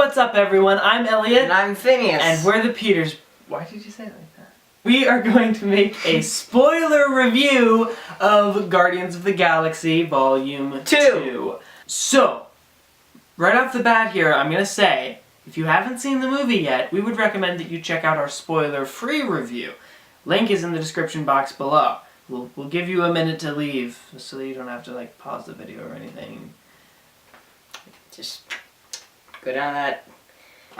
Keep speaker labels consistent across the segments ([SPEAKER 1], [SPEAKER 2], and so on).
[SPEAKER 1] what's up everyone? I'm Elliot.
[SPEAKER 2] And I'm Phineas.
[SPEAKER 1] And we're the Peters. Why did you say it like that? We are going to make a spoiler review of Guardians of the Galaxy Volume 2. So, right off the bat here, I'm going to say, if you haven't seen the movie yet, we would recommend that you check out our spoiler-free review. Link is in the description box below. We'll give you a minute to leave, so that you don't have to like pause the video or anything.
[SPEAKER 2] Just go down that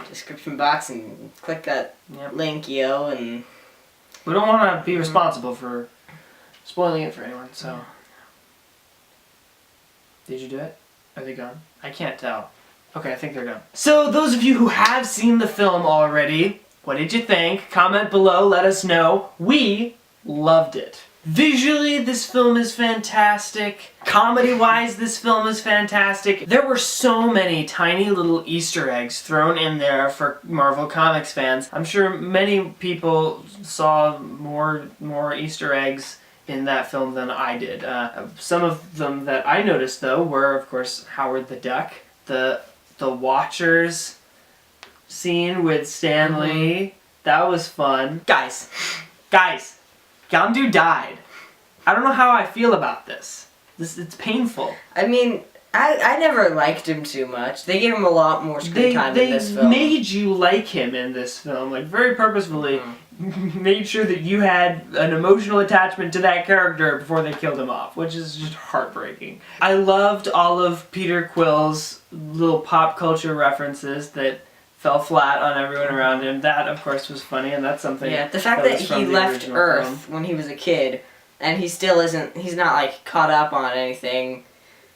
[SPEAKER 2] description box and click that link, and...
[SPEAKER 1] We don't want to be responsible for spoiling it for anyone, so... Did you do it? Are they gone? I can't tell. Okay, I think they're gone. So, those of you who have seen the film already, what did you think? Comment below, let us know. We loved it. Visually, this film is fantastic. Comedy-wise, this film is fantastic. There were so many tiny little Easter eggs thrown in there for Marvel Comics fans. I'm sure many people saw more Easter eggs in that film than I did. Some of them that I noticed, though, were, of course, Howard the Duck, the Watchers scene with Stan Lee. That was fun. Guys, Yondu died. I don't know how I feel about this. It's painful.
[SPEAKER 2] I mean, I never liked him too much. They gave him a lot more screen time in this film.
[SPEAKER 1] They made you like him in this film, like very purposefully. Made sure that you had an emotional attachment to that character before they killed him off, which is just heartbreaking. I loved all of Peter Quill's little pop culture references that fell flat on everyone around him. That, of course, was funny, and that's something.
[SPEAKER 2] Yeah, the fact that he left Earth when he was a kid, and he still isn't. He's not like caught up on anything.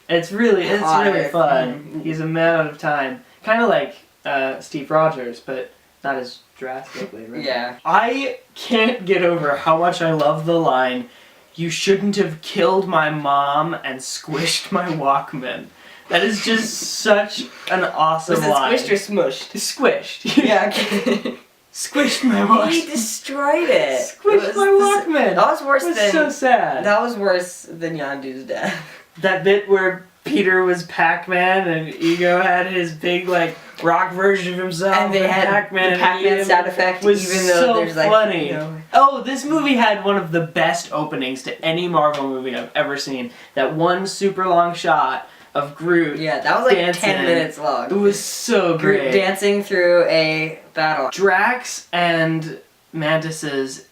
[SPEAKER 1] It's really fun. He's a man out of time, kind of like Steve Rogers, but not as drastically. Right?
[SPEAKER 2] Yeah.
[SPEAKER 1] I can't get over how much I love the line, "You shouldn't have killed my mom and squished my Walkman." That is just such an awesome line.
[SPEAKER 2] Was it squished or smushed?
[SPEAKER 1] Squished.
[SPEAKER 2] Yeah, okay.
[SPEAKER 1] Squished my Walkman.
[SPEAKER 2] He destroyed it.
[SPEAKER 1] Squished my Walkman.
[SPEAKER 2] That was worse
[SPEAKER 1] than... so sad.
[SPEAKER 2] That was worse than Yondu's death.
[SPEAKER 1] That bit where Peter was Pac-Man and Ego had his big, like, rock version of himself.
[SPEAKER 2] And they had
[SPEAKER 1] Pac-Man
[SPEAKER 2] the Pac-Man sound effect,
[SPEAKER 1] was
[SPEAKER 2] even though
[SPEAKER 1] so
[SPEAKER 2] there's like...
[SPEAKER 1] funny.
[SPEAKER 2] You know.
[SPEAKER 1] Oh, this movie had one of the best openings to any Marvel movie I've ever seen. That one super long shot of Groot.
[SPEAKER 2] Yeah, that was like
[SPEAKER 1] dancing.
[SPEAKER 2] 10 minutes long.
[SPEAKER 1] It was so great.
[SPEAKER 2] Groot dancing through a battle.
[SPEAKER 1] Drax and Mantis's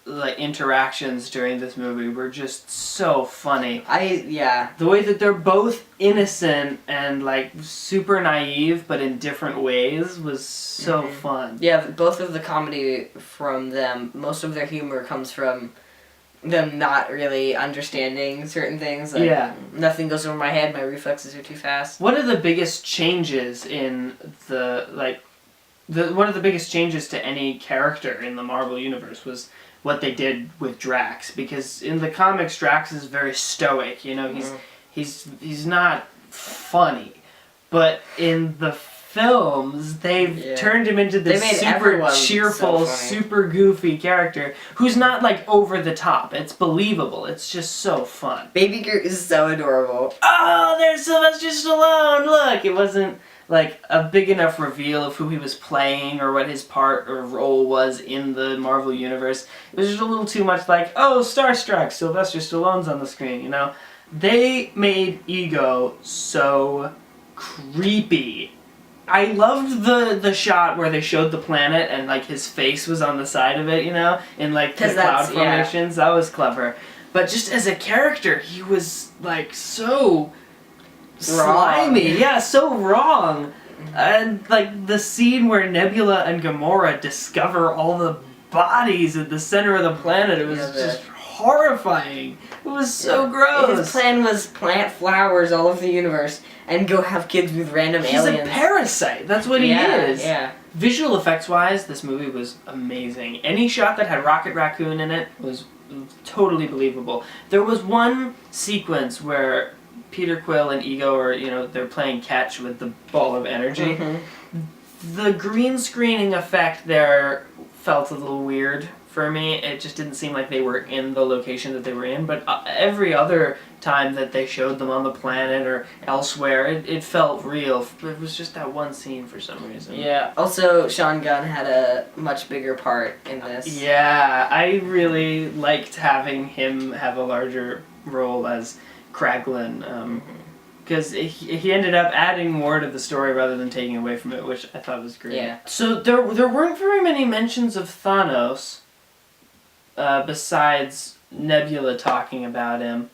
[SPEAKER 1] like interactions during this movie were just so funny. The way that they're both innocent and like super naive but in different ways was so fun.
[SPEAKER 2] Yeah, both of the comedy from them, most of their humor comes from them not really understanding certain things. Like, nothing goes over my head, my reflexes are too fast.
[SPEAKER 1] One of the biggest changes in one of the biggest changes to any character in the Marvel Universe was what they did with Drax, because in the comics Drax is very stoic, you know, he's not funny. But in the films, they've turned him into this super cheerful, super goofy character who's not like over the top. It's believable. It's just so fun.
[SPEAKER 2] Baby Groot is so adorable.
[SPEAKER 1] Oh, there's Sylvester Stallone! Look! It wasn't like a big enough reveal of who he was playing or what his part or role was in the Marvel Universe. It was just a little too much like, oh, starstruck, Sylvester Stallone's on the screen, you know? They made Ego so creepy. I loved the shot where they showed the planet and like his face was on the side of it, you know, in like the cloud formations. That was clever. But just as a character, he was like so slimy. Yeah, so wrong. And like the scene where Nebula and Gamora discover all the bodies at the center of the planet, it was just horrifying. It was so gross.
[SPEAKER 2] His plan was plant flowers all over the universe and go have kids with random aliens.
[SPEAKER 1] He's a parasite. That's what he is.
[SPEAKER 2] Yeah.
[SPEAKER 1] Visual effects wise, this movie was amazing. Any shot that had Rocket Raccoon in it was totally believable. There was one sequence where Peter Quill and Ego are, you know, they're playing catch with the ball of energy. The green screening effect there felt a little weird for me. It just didn't seem like they were in the location that they were in, but every other time that they showed them on the planet or elsewhere, it felt real. It was just that one scene for some reason.
[SPEAKER 2] Yeah. Also, Sean Gunn had a much bigger part in this.
[SPEAKER 1] Yeah, I really liked having him have a larger role as Kraglin, because he ended up adding more to the story rather than taking away from it, which I thought was great.
[SPEAKER 2] Yeah.
[SPEAKER 1] So there weren't very many mentions of Thanos, besides Nebula talking about him.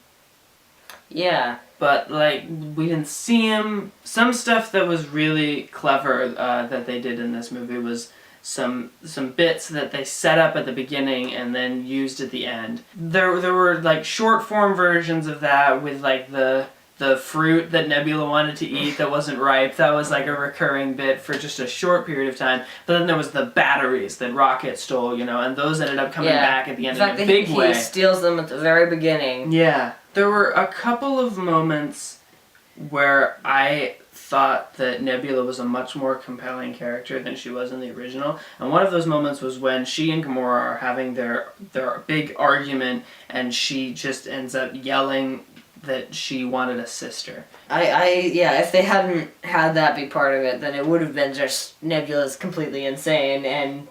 [SPEAKER 2] Yeah.
[SPEAKER 1] But, like, we didn't see him. Some stuff that was really clever that they did in this movie was some bits that they set up at the beginning and then used at the end. There were, like, short-form versions of that with, like, the fruit that Nebula wanted to eat that wasn't ripe. That was, like, a recurring bit for just a short period of time. But then there was the batteries that Rocket stole, and those ended up coming back at the end in a big way.
[SPEAKER 2] He steals them at the very beginning.
[SPEAKER 1] Yeah. There were a couple of moments where I thought that Nebula was a much more compelling character than she was in the original. And one of those moments was when she and Gamora are having their big argument and she just ends up yelling that she wanted a sister.
[SPEAKER 2] If they hadn't had that be part of it, then it would have been just Nebula's completely insane and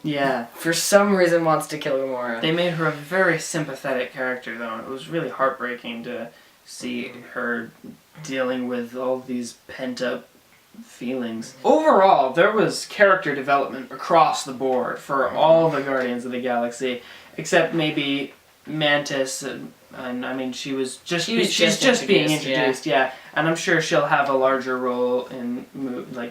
[SPEAKER 2] for some reason wants to kill Gamora.
[SPEAKER 1] They made her a very sympathetic character, though. It was really heartbreaking to see her dealing with all these pent-up feelings. Overall, there was character development across the board for all the Guardians of the Galaxy, except maybe Mantis, and I mean she's just being introduced, and I'm sure she'll have a larger role in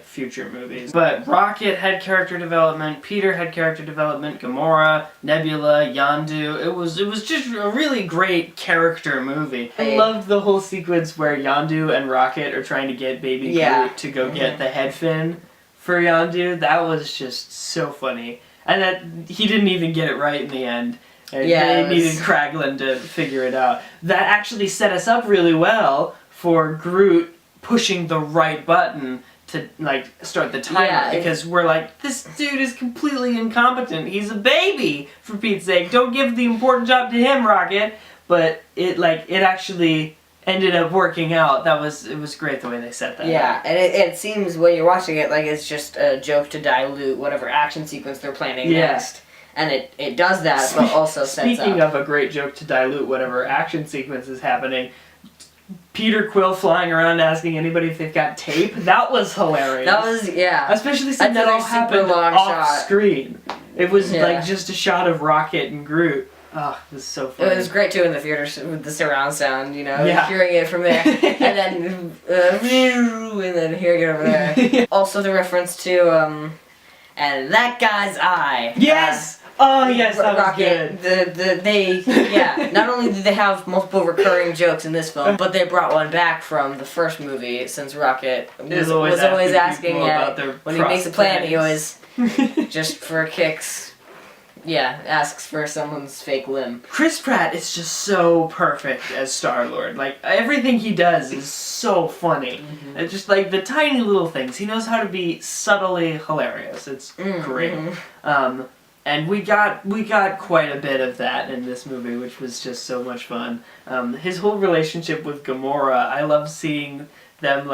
[SPEAKER 1] future movies. But Rocket had character development, Peter had character development, Gamora, Nebula, Yondu. It was just a really great character movie. I loved the whole sequence where Yondu and Rocket are trying to get baby Groot to go get the head fin for Yondu. That was just so funny, and that he didn't even get it right in the end. And they needed Kraglin to figure it out. That actually set us up really well for Groot pushing the right button to start the timer, because we're like, this dude is completely incompetent. He's a baby, for Pete's sake. Don't give the important job to him, Rocket. But it actually ended up working out. It was great the way they set that up.
[SPEAKER 2] Yeah, and it seems when you're watching it like it's just a joke to dilute whatever action sequence they're planning next. And it does that, but also sets up.
[SPEAKER 1] Speaking of a great joke to dilute whatever action sequence is happening, Peter Quill flying around asking anybody if they've got tape, that was hilarious.
[SPEAKER 2] That was,
[SPEAKER 1] Especially since that all happened off screen. It was just a shot of Rocket and Groot. Oh, it was so funny.
[SPEAKER 2] It was great too in the theaters with the surround sound, hearing it from there. And then hearing it over there. Also the reference to, and that guy's eye.
[SPEAKER 1] Yes! Oh yes, that
[SPEAKER 2] Rocket,
[SPEAKER 1] was
[SPEAKER 2] good. Not only did they have multiple recurring jokes in this film, but they brought one back from the first movie, since Rocket was always asking
[SPEAKER 1] about their
[SPEAKER 2] when he makes a plan, he always, just for kicks, asks for someone's fake limb.
[SPEAKER 1] Chris Pratt is just so perfect as Star-Lord. Like, everything he does is so funny. It's just like the tiny little things. He knows how to be subtly hilarious. It's great. And we got quite a bit of that in this movie, which was just so much fun. His whole relationship with Gamora, I love seeing them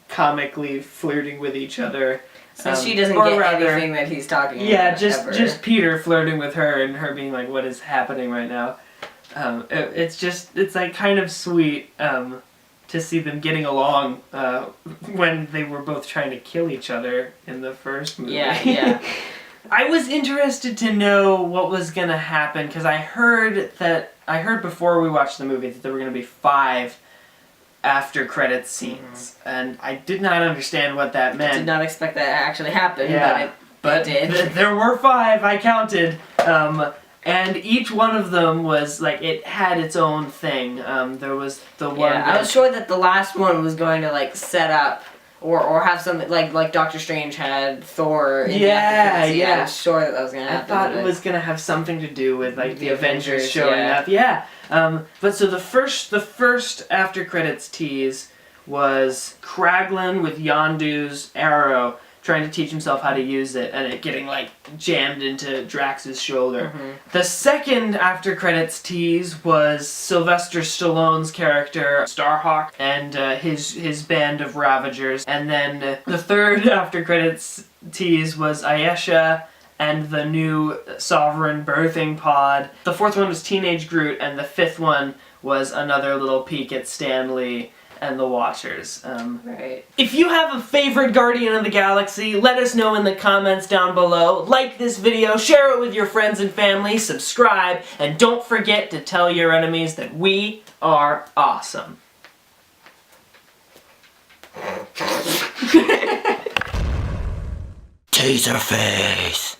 [SPEAKER 1] comically flirting with each other.
[SPEAKER 2] So she doesn't get anything that he's talking about.
[SPEAKER 1] Just Peter flirting with her and her being like, "What is happening right now?" It's kind of sweet to see them getting along when they were both trying to kill each other in the first movie.
[SPEAKER 2] Yeah.
[SPEAKER 1] I was interested to know what was going to happen, because I heard before we watched the movie that there were going to be 5 after credits scenes, and I did not understand what that meant.
[SPEAKER 2] I did not expect that to actually happen, but it did.
[SPEAKER 1] There were 5, I counted, and each one of them was, it had its own thing. There was the one
[SPEAKER 2] I was sure that the last one was going to, set up or have something like Doctor Strange had Thor in the after credits. I was sure that was going to happen.
[SPEAKER 1] I thought it was going to have something to do with the Avengers showing up. But so the first after credits tease was Kraglin with Yondu's arrow trying to teach himself how to use it, and it getting like jammed into Drax's shoulder. The second after credits tease was Sylvester Stallone's character Starhawk and his band of Ravagers, and then the third after credits tease was Ayesha and the new Sovereign birthing pod. The fourth one was Teenage Groot, and the fifth one was another little peek at Stan Lee and the Watchers.
[SPEAKER 2] Right.
[SPEAKER 1] If you have a favorite Guardian of the Galaxy, let us know in the comments down below. Like this video, share it with your friends and family, subscribe, and don't forget to tell your enemies that we are awesome.
[SPEAKER 3] Taserface.